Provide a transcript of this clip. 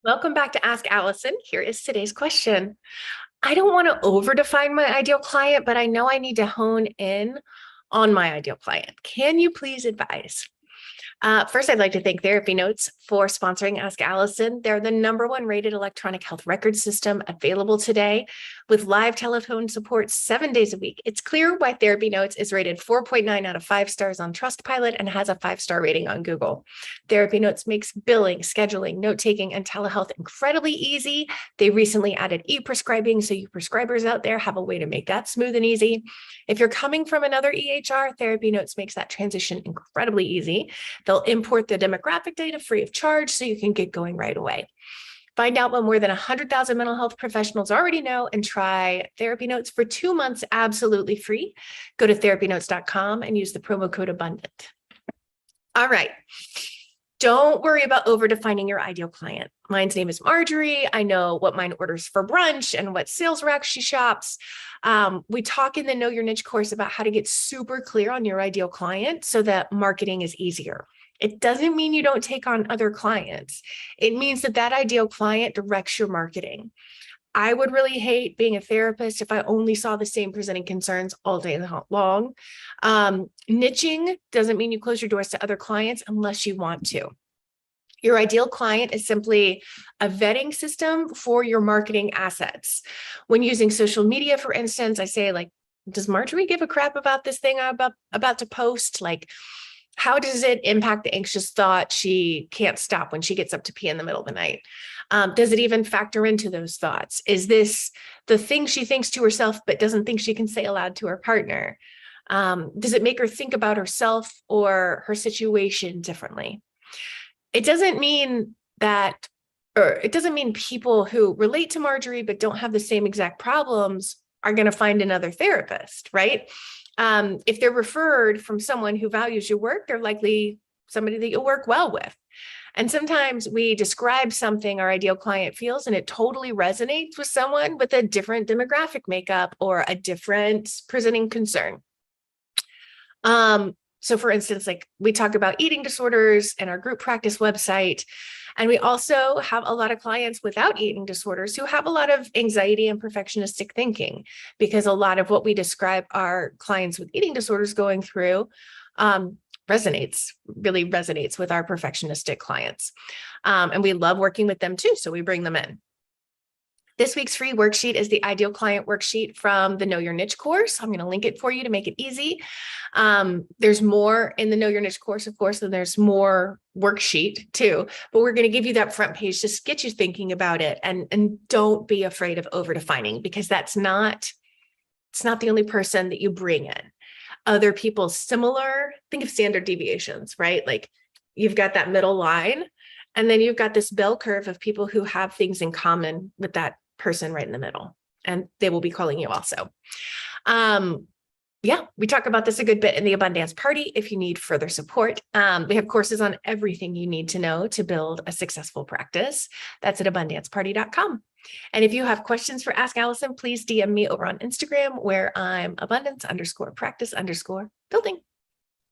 Welcome back to Ask Allison. Here is today's question. I don't want to overdefine my ideal client, but I know I need to hone in on my ideal client. Can you please advise? First, I'd like to thank Therapy Notes for sponsoring Ask Allison. They're the #1 rated electronic health record system available today with live telephone support 7 days a week. It's clear why Therapy Notes is rated 4.9 out of 5 stars on Trustpilot and has a 5-star rating on Google. Therapy Notes makes billing, scheduling, note-taking, and telehealth incredibly easy. They recently added e-prescribing, so you prescribers out there have a way to make that smooth and easy. If you're coming from another EHR, Therapy Notes makes that transition incredibly easy. They'll import the demographic data free of charge so you can get going right away. Find out what more than 100,000 mental health professionals already know and try Therapy Notes for 2 months absolutely free. Go to therapynotes.com and use the promo code ABUNDANT. All right. Don't worry about overdefining your ideal client. Mine's name is Marjorie. I know what mine orders for brunch and what sales rack she shops. We talk in the Know Your Niche course about how to get super clear on your ideal client so that marketing is easier. It doesn't mean you don't take on other clients. It means that that ideal client directs your marketing. I would really hate being a therapist if I only saw the same presenting concerns all day long. Niching doesn't mean you close your doors to other clients unless you want to. Your ideal client is simply a vetting system for your marketing assets. When using social media, for instance, I say, like, does Marjorie give a crap about this thing I'm about to post? Like, how does it impact the anxious thought she can't stop when she gets up to pee in the middle of the night? Does it even factor into those thoughts? Is this the thing she thinks to herself but doesn't think she can say aloud to her partner? Does it make her think about herself or her situation differently? It doesn't mean that, or it doesn't mean people who relate to Marjorie but don't have the same exact problems are going to find another therapist, right? If they're referred from someone who values your work, they're likely somebody that you'll work well with. And sometimes we describe something our ideal client feels, and it totally resonates with someone with a different demographic makeup or a different presenting concern. So for instance, like we talk about eating disorders in our group practice website, and we also have a lot of clients without eating disorders who have a lot of anxiety and perfectionistic thinking, because a lot of what we describe our clients with eating disorders going through really resonates with our perfectionistic clients. And we love working with them too, so we bring them in. This week's free worksheet is the Ideal Client Worksheet from the Know Your Niche course. I'm going to link it for you to make it easy. There's more in the Know Your Niche course, of course, and there's more worksheet too, but we're going to give you that front page, just get you thinking about it, and don't be afraid of overdefining, because it's not the only person that you bring in. Other people similar, think of standard deviations, right? Like you've got that middle line, and then you've got this bell curve of people who have things in common with that person right in the middle, and they will be calling you also. Yeah, we talk about this a good bit in the Abundance Party if you need further support. We have courses on everything you need to know to build a successful practice. That's at abundanceparty.com. And if you have questions for Ask Allison, please DM me over on Instagram, where I'm abundance_practice_building.